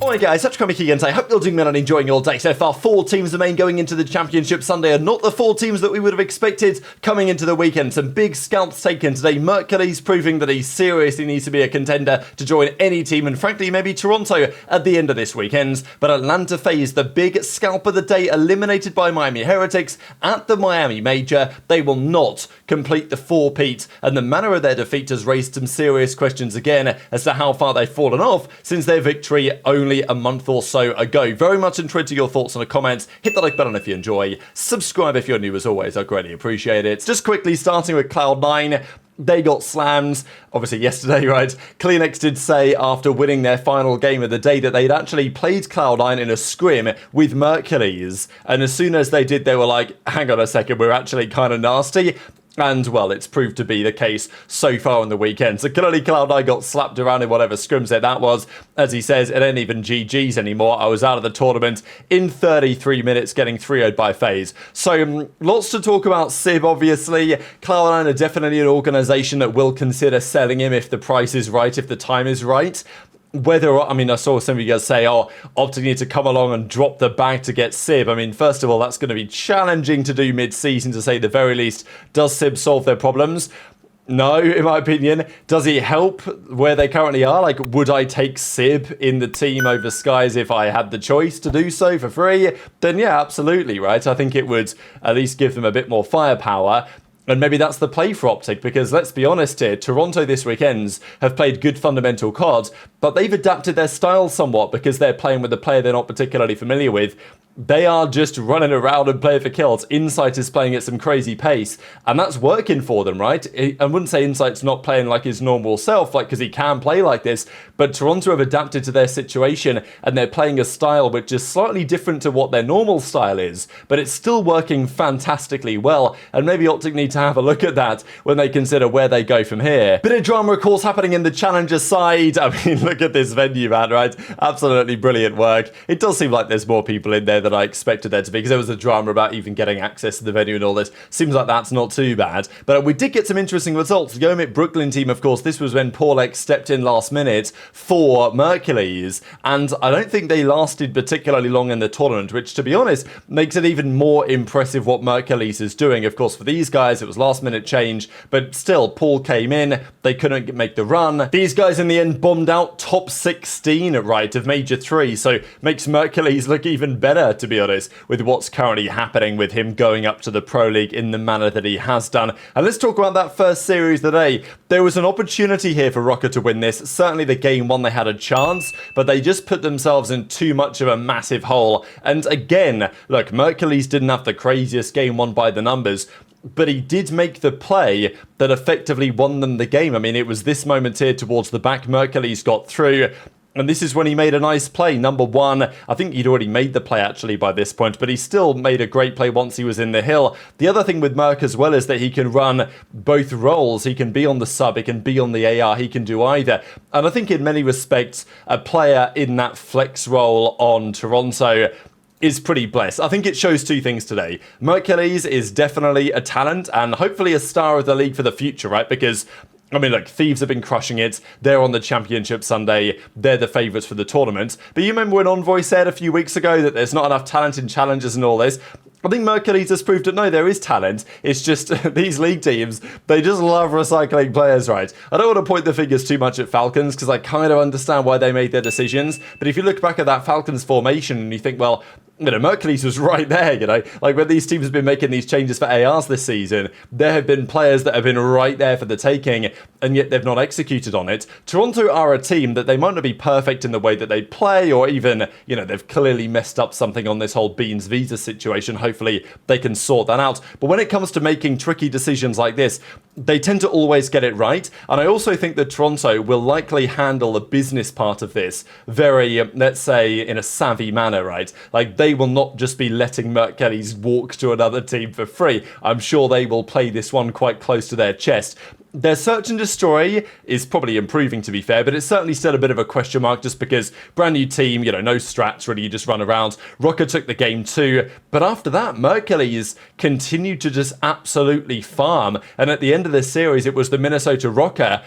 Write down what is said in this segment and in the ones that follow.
Alright guys, such comic again. I hope you're doing well and enjoying your day so far. 4 teams remain going into the Championship Sunday, and not the 4 teams that we would have expected coming into the weekend. Some big scalps taken today. Mercules proving that he seriously needs to be a contender to join any team, and frankly maybe Toronto at the end of this weekend. But Atlanta FaZe, the big scalp of the day, eliminated by Miami Heretics at the Miami Major. They will not complete the 4-peat, and the manner of their defeat has raised some serious questions again as to how far they've fallen off since their victory only a month or so ago. Very much intrigued to your thoughts in the comments. Hit the like button if you enjoy. Subscribe if you're new as always. I greatly appreciate it. Just quickly starting with Cloud9. They got slammed, obviously yesterday, right? CleanX did say after winning their final game of the day that they'd actually played Cloud9 in a scrim with Mercules. And as soon as they did, they were like, hang on a second, we're actually kind of nasty. And, well, it's proved to be the case so far on the weekend. So clearly Cloud9 got slapped around in whatever scrims that was. As he says, it ain't even GG's anymore. I was out of the tournament in 33 minutes getting 3-0'd by FaZe. So lots to talk about Sib, obviously. Cloud9 are definitely an organisation that will consider selling him if the price is right, if the time is right. Whether, I mean, I saw some of you guys say, oh, OpTic need to come along and drop the bag to get Sib. I mean, first of all, that's going to be challenging to do mid-season, to say the very least. Does Sib solve their problems? No, in my opinion. Does he help where they currently are? Like, would I take Sib in the team over Skyz if I had the choice to do so for free? Then yeah, absolutely, right? I think it would at least give them a bit more firepower. And maybe that's the play for OpTic, because let's be honest here, Toronto this weekend have played good fundamental COD, but they've adapted their style somewhat because they're playing with a player they're not particularly familiar with. They are just running around and playing for kills. Insight is playing at some crazy pace, and that's working for them, right? I wouldn't say Insight's not playing like his normal self, like, because he can play like this, but Toronto have adapted to their situation, and they're playing a style which is slightly different to what their normal style is, but it's still working fantastically well, and maybe OpTic need to have a look at that when they consider where they go from here. Bit of drama, of course, happening in the Challenger side. I mean, look at this venue, man, right? Absolutely brilliant work. It does seem like there's more people in there than I expected there to be, because there was a drama about even getting access to the venue and all this. Seems like that's not too bad, but we did get some interesting results. The Yomit Brooklyn team, of course, this was when Paulek stepped in last minute for Mercules, and I don't think they lasted particularly long in the tournament, which, to be honest, makes it even more impressive what Mercules is doing. Of course, for these guys, it was last minute change, but still, Paul came in, they couldn't make the run. These guys in the end bombed out top 16, right, of Major 3, so makes Mercules look even better, to be honest, with what's currently happening with him going up to the Pro League in the manner that he has done. And let's talk about that first series today. There was an opportunity here for Rokkr to win this. Certainly the game one, they had a chance, but they just put themselves in too much of a massive hole. And again, look, Mercules didn't have the craziest game one by the numbers, but he did make the play that effectively won them the game. I mean, it was this moment here towards the back. Mercules got through, and this is when he made a nice play. Number one, I think he'd already made the play actually by this point, but he still made a great play once he was in the hill. The other thing with Merc as well is that he can run both roles. He can be on the sub, he can be on the AR, he can do either. And I think in many respects, a player in that flex role on Toronto is pretty blessed. I think it shows two things today. Mercules is definitely a talent and hopefully a star of the league for the future, right? Because I mean, look, Thieves have been crushing it. They're on the Championship Sunday. They're the favourites for the tournament. But you remember when Envoy said a few weeks ago that there's not enough talent in challenges and all this? I think Mercules has proved that no, there is talent. It's just these league teams, they just love recycling players, right? I don't want to point the fingers too much at Falcons because I kind of understand why they made their decisions. But if you look back at that Falcons formation and you think, well, you know, Mercules was right there, you know, like when these teams have been making these changes for ARs this season, there have been players that have been right there for the taking, and yet they've not executed on it. Toronto are a team that they might not be perfect in the way that they play, or even, you know, they've clearly messed up something on this whole Beans visa situation. Hopefully they can sort that out. But when it comes to making tricky decisions like this, they tend to always get it right. And I also think that Toronto will likely handle the business part of this very, let's say, in a savvy manner, right? Like, they will not just be letting Mercules walk to another team for free. I'm sure they will play this one quite close to their chest. Their search and destroy is probably improving, to be fair, but it's certainly still a bit of a question mark just because brand new team, you know, no strats, really, you just run around. Rokkr took the game too, but after that, Mercules continued to just absolutely farm, and at the end of this series, it was the Minnesota Rokkr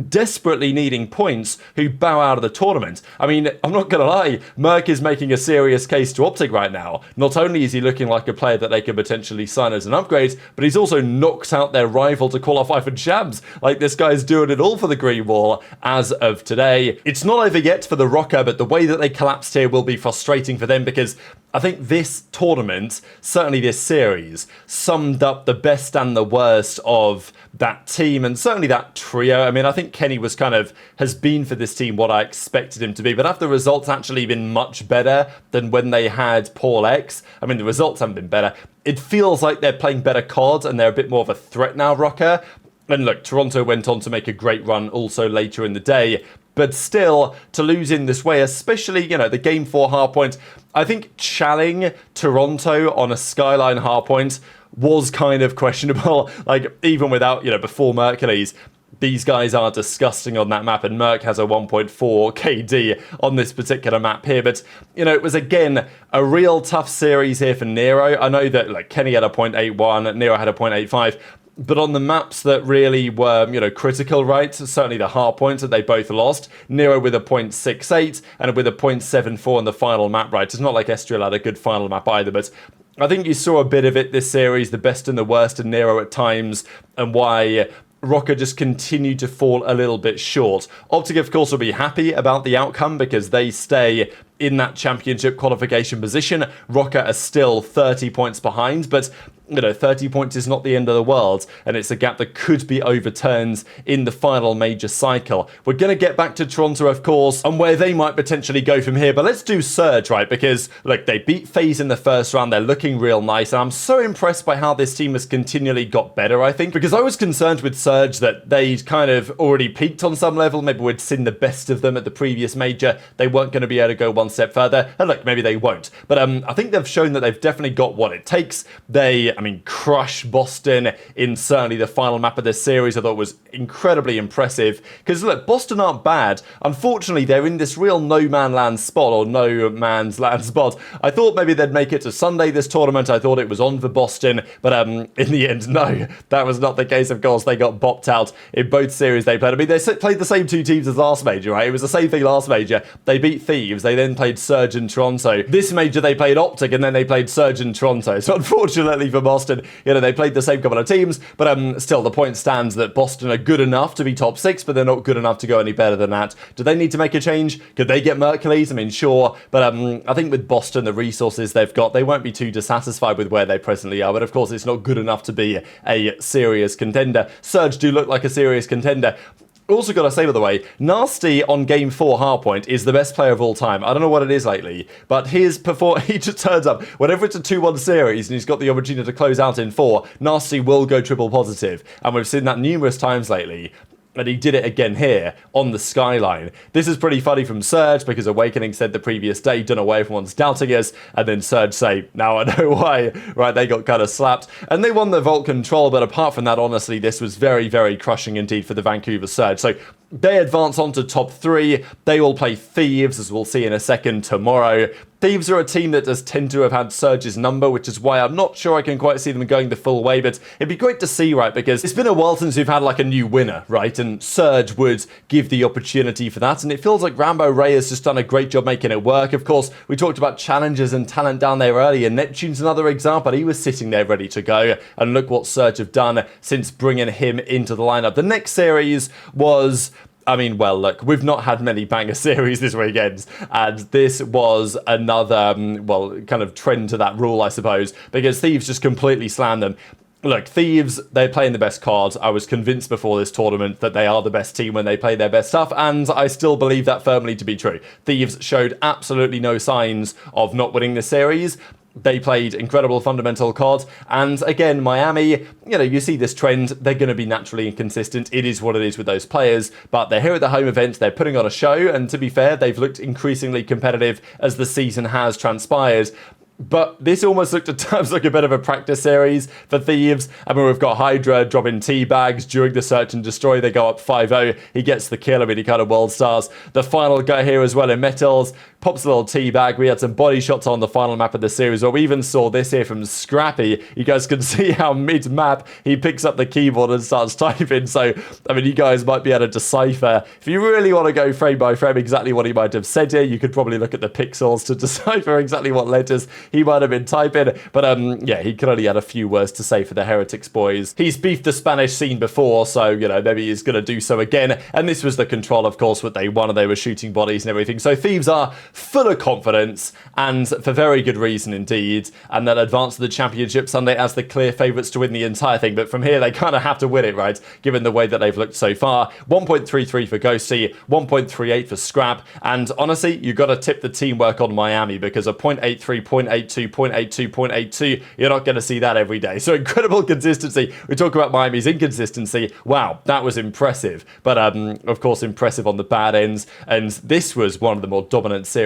desperately needing points who bow out of the tournament. I mean, I'm not going to lie, Merc is making a serious case to OpTic right now. Not only is he looking like a player that they could potentially sign as an upgrade, but he's also knocked out their rival to qualify for Champs. Like, this guy's doing it all for the Green Wall as of today. It's not over yet for the Rokkr, but the way that they collapsed here will be frustrating for them, because I think this tournament, certainly this series, summed up the best and the worst of that team, and certainly that trio. I mean, I think Kenny has been for this team what I expected him to be, but have the results actually been much better than when they had Paul X? I mean, the results haven't been better. It feels like they're playing better COD, and they're a bit more of a threat now, Rokkr. And look, Toronto went on to make a great run also later in the day, but still, to lose in this way, especially, the Game 4 hardpoint, I think challing Toronto on a Skyline hardpoint was kind of questionable. Like, even without, before Mercules, these guys are disgusting on that map, and Merc has a 1.4 KD on this particular map here. But, it was, again, a real tough series here for Nero. I know that, Kenny had a 0.81, Nero had a 0.85, but on the maps that really were, critical, right? Certainly the hard points that they both lost. Nero with a 0.68 and with a 0.74 in the final map, right? It's not like Estriel had a good final map either, but I think you saw a bit of it this series, the best and the worst in Nero at times, and why Rokkr just continued to fall a little bit short. OpTic, of course, will be happy about the outcome because they stay in that championship qualification position. Rokkr are still 30 points behind, but 30 points is not the end of the world, and it's a gap that could be overturned in the final major cycle. We're going to get back to Toronto, of course, and where they might potentially go from here, but let's do Surge, right? Because, look, they beat FaZe in the first round. They're looking real nice, and I'm so impressed by how this team has continually got better, I think, because I was concerned with Surge that they'd kind of already peaked on some level. Maybe we'd seen the best of them at the previous major. They weren't going to be able to go one step further, and look, maybe they won't. But I think they've shown that they've definitely got what it takes. They, crush Boston in certainly the final map of this series. I thought was incredibly impressive. Because look, Boston aren't bad. Unfortunately, they're in this real no man's land spot. I thought maybe they'd make it to Sunday this tournament. I thought it was on for Boston. But in the end, no, that was not the case. Of course, they got bopped out in both series they played. I mean, they played the same two teams as last major, right? It was the same thing last major. They beat Thieves. They then played Surge in Toronto. This major, they played OpTic, and then they played Surge in Toronto. So unfortunately for Boston, they played the same couple of teams, but still the point stands that Boston are good enough to be top 6, but they're not good enough to go any better than that. Do they need to make a change? Could they get Mercules? I mean, sure, but I think with Boston, the resources they've got, they won't be too dissatisfied with where they presently are, but of course it's not good enough to be a serious contender. Surge do look like a serious contender. Also got to say, by the way, Nastie on Game 4 hardpoint is the best player of all time. I don't know what it is lately, but he just turns up. Whenever it's a 2-1 series and he's got the opportunity to close out in 4, Nastie will go triple positive. And we've seen that numerous times lately. And he did it again here on the Skyline. This is pretty funny from Surge because Awakening said the previous day, don't know why everyone's doubting us. And then Surge say, now I know why. Right, they got kind of slapped. And they won the Vault Control, but apart from that, honestly, this was very, very crushing indeed for the Vancouver Surge. So they advance on to top 3. They will play Thieves, as we'll see in a second, tomorrow. Thieves are a team that does tend to have had Surge's number, which is why I'm not sure I can quite see them going the full way, but it'd be great to see, right, because it's been a while since we've had like a new winner, right, and Surge would give the opportunity for that, and it feels like Rambo Ray has just done a great job making it work. Of course, we talked about challenges and talent down there earlier. Neptune's another example. He was sitting there ready to go, and look what Surge have done since bringing him into the lineup. The next series was... well, look, we've not had many banger series this weekend, and this was another, kind of trend to that rule, I suppose, because Thieves just completely slammed them. Look, Thieves, they're playing the best cards. I was convinced before this tournament that they are the best team when they play their best stuff, and I still believe that firmly to be true. Thieves showed absolutely no signs of not winning this series. They played incredible fundamental COD, and again, Miami, you see this trend, they're going to be naturally inconsistent. It is what it is with those players, but they're here at the home event, they're putting on a show, and to be fair, they've looked increasingly competitive as the season has transpired. But this almost looked at times like a bit of a practice series for Thieves. I mean, we've got HyDra dropping teabags during the search and destroy. They go up 5-0. He gets the kill. I mean, he kind of world stars. The final guy here as well in Metals pops a little teabag. We had some body shots on the final map of the series, where we even saw this here from Scrappy. You guys can see how mid-map he picks up the keyboard and starts typing. So, I mean, you guys might be able to decipher. If you really want to go frame by frame exactly what he might have said here, you could probably look at the pixels to decipher exactly what letters he might have been typing. But yeah, he could only add a few words to say for the Heretics boys. He's beefed the Spanish scene before, so, you know, maybe he's going to do so again. And this was the control, of course, what they won, and they were shooting bodies and everything. So Thieves are full of confidence, and for very good reason indeed, and they'll advance to the championship Sunday as the clear favourites to win the entire thing. But from here, they kind of have to win it, right, given the way that they've looked so far. 1.33 for Ghosty, 1.38 for Scrap, and honestly, you've got to tip the teamwork on Miami, because a 0.83, 0.82, 0.82, 0.82, you're not going to see that every day. So incredible consistency. We talk about Miami's inconsistency. Wow, that was impressive. But of course, impressive on the bad ends, and this was one of the more dominant series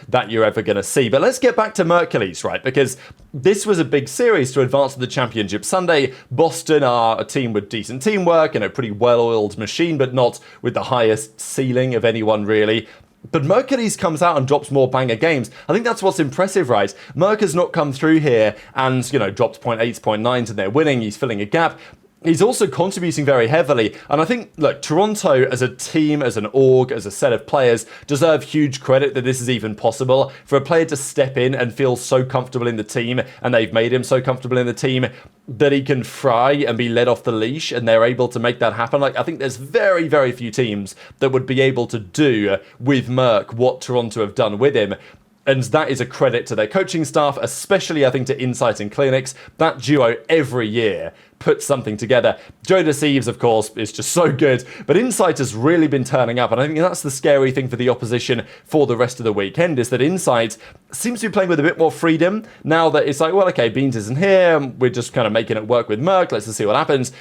that you're ever going to see. But let's get back to Mercules, right? Because this was a big series to advance to the championship Sunday. Boston are a team with decent teamwork and a pretty well-oiled machine, but not with the highest ceiling of anyone, really. But Mercules comes out and drops more banger games. I think that's what's impressive, right? Merc has not come through here and, you know, dropped 0.8s, 0.9s, and they're winning. He's filling a gap. He's also contributing very heavily. And I think, look, Toronto as a team, as an org, as a set of players, deserve huge credit that this is even possible. For a player to step in and feel so comfortable in the team, and they've made him so comfortable in the team, that he can fry and be let off the leash, and they're able to make that happen. Like, I think there's very, very few teams that would be able to do with Merc what Toronto have done with him. And that is a credit to their coaching staff, especially, I think, to Insight and CleanX. That duo every year puts something together. JoeDeceives, of course, is just so good, but Insight has really been turning up, and I think that's the scary thing for the opposition for the rest of the weekend, is that Insight seems to be playing with a bit more freedom now that it's like, well, okay, Beans isn't here, we're just kind of making it work with Merc, let's just see what happens.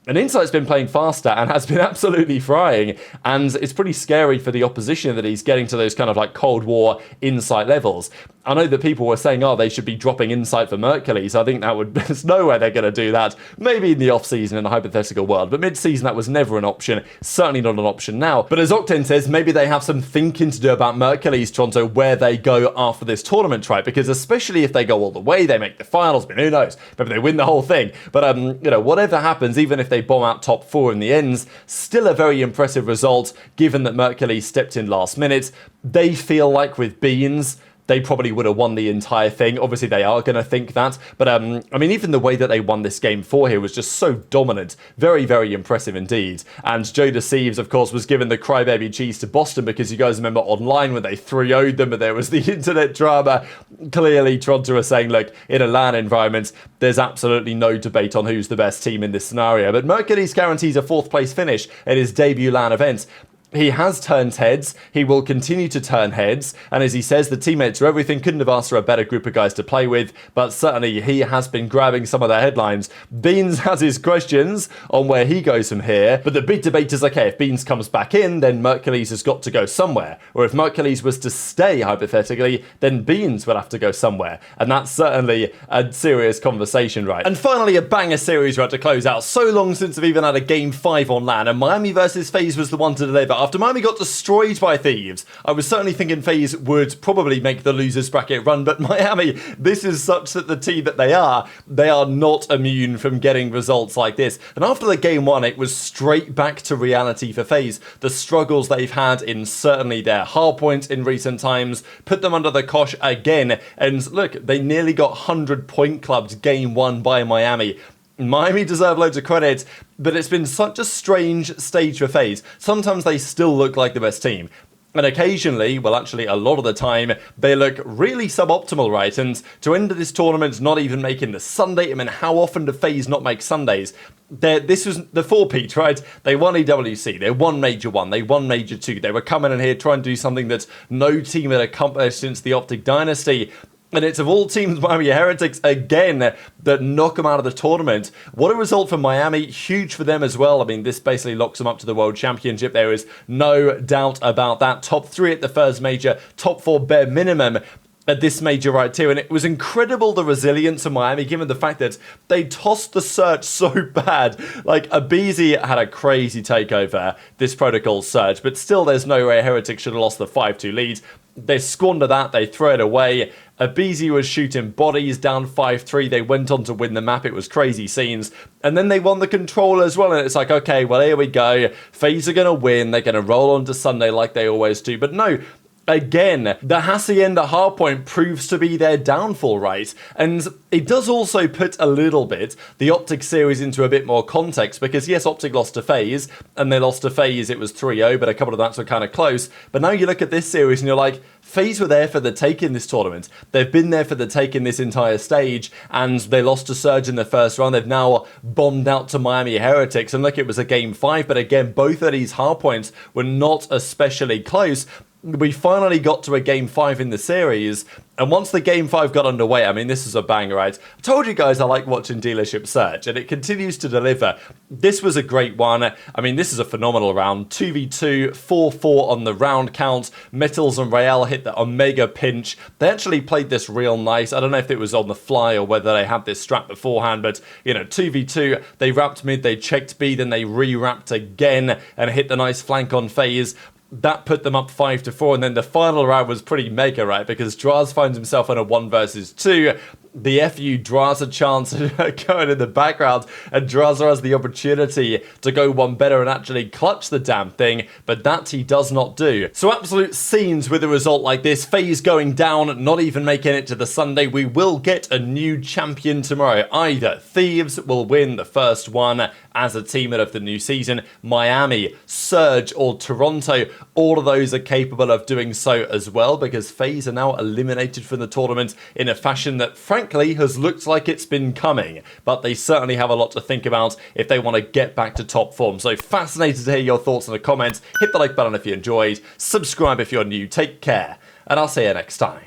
And Insight's been playing faster and has been absolutely frying, and it's pretty scary for the opposition that he's getting to those kind of like Cold War Insight levels. I know that people were saying, oh, they should be dropping Insight for Mercules. I think that would, there's no way they're going to do that. Maybe in the off-season in a hypothetical world, but mid-season that was never an option. Certainly not an option now. But as Octane says, maybe they have some thinking to do about Mercules Toronto, where they go after this tournament, right? Because especially if they go all the way, they make the finals, I mean, who knows? Maybe they win the whole thing. But, you know, whatever happens, even if they bomb out top 4 in the ends, still a very impressive result, given that Mercules stepped in last minute. They feel like with Beans, they probably would have won the entire thing. Obviously, they are going to think that. But, I mean, even the way that they won this game 4 here was just so dominant. Very, very impressive indeed. And JoeDeceives, of course, was given the crybaby cheese to Boston, because you guys remember online when they 3-0'd them and there was the internet drama. Clearly, Toronto are saying, look, in a LAN environment, there's absolutely no debate on who's the best team in this scenario. But Mercules guarantees a 4th place finish at his debut LAN event. He has turned heads, he will continue to turn heads, and as he says, the teammates are everything, couldn't have asked for a better group of guys to play with, but certainly he has been grabbing some of the headlines. Beans has his questions on where he goes from here, but the big debate is, okay, if Beans comes back in, then Mercules has got to go somewhere, or if Mercules was to stay, hypothetically, then Beans would have to go somewhere, and that's certainly a serious conversation, right? And finally, a banger series right to close out. So long since I've even had a game 5 on LAN, and Miami versus FaZe was the one to deliver. After Miami got destroyed by Thieves, I was certainly thinking FaZe would probably make the losers bracket run, but Miami, this is such that the team that they are not immune from getting results like this. And after the game 1, it was straight back to reality for FaZe. The struggles they've had in certainly their hardpoint in recent times put them under the cosh again. And look, they nearly got 100-point clubbed game 1 by Miami. Miami deserve loads of credit, but it's been such a strange stage for FaZe. Sometimes they still look like the best team. And occasionally, well actually a lot of the time, they look really suboptimal, right? And to end this tournament not even making the Sunday, I mean, how often do FaZe not make Sundays? This was the 4-peat, right? They won EWC, they won Major 1, they won Major 2. They were coming in here trying to do something that no team had accomplished since the OpTic dynasty. And it's of all teams, Miami Heretics, again, that knock them out of the tournament. What a result for Miami. Huge for them as well. I mean, this basically locks them up to the World Championship. There is no doubt about that. Top 3 at the first major, top 4 bare minimum. at this major right too, and it was incredible the resilience of Miami given the fact that they tossed the Surge so bad. Like, aBeZy had a crazy takeover, this protocol Surge, but still there's no way Heretics should have lost the 5-2 lead. They squander that, they throw it away. aBeZy was shooting bodies down 5-3. They went on to win the map. It was crazy scenes. And then they won the control as well. And it's like, okay, well, here we go. FaZe are going to win. They're going to roll on to Sunday like they always do. But no, again, the Hacienda hardpoint proves to be their downfall, right? And it does also put a little bit the OpTic series into a bit more context, because yes, OpTic lost to FaZe, and they lost to FaZe, it was 3-0, but a couple of that were kind of close. But now you look at this series and you're like, FaZe were there for the take in this tournament. They've been there for the take in this entire stage, and they lost to Surge in the first round. They've now bombed out to Miami Heretics, and look, it was a game 5, but again, both of these hardpoints were not especially close. We finally got to a game 5 in the series, and once the game 5 got underway, I mean, this is a banger, right? I told you guys I like watching Dealership Search, and it continues to deliver. This was a great one. I mean, this is a phenomenal round. 2v2, 4-4 on the round count. Metals and Rael hit the Omega pinch. They actually played this real nice. I don't know if it was on the fly or whether they had this strat beforehand, but, you know, 2v2, they wrapped mid, they checked B, then they re-wrapped again and hit the nice flank on FaZe. That put them up 5-4, and then the final round was pretty mega, right? Because Drazah finds himself in a 1 versus 2. The FU Drazah chance going in the background, and Drazah has the opportunity to go one better and actually clutch the damn thing, but that he does not do. So absolute scenes with a result like this. FaZe going down, not even making it to the Sunday. We will get a new champion tomorrow. Either Thieves will win the first one as a teammate of the new season, Miami, Surge, or Toronto. All of those are capable of doing so as well, because FaZe are now eliminated from the tournament in a fashion that frankly has looked like it's been coming, but they certainly have a lot to think about if they want to get back to top form. So fascinated to hear your thoughts in the comments. Hit the like button if you enjoyed, subscribe if you're new, take care, and I'll see you next time.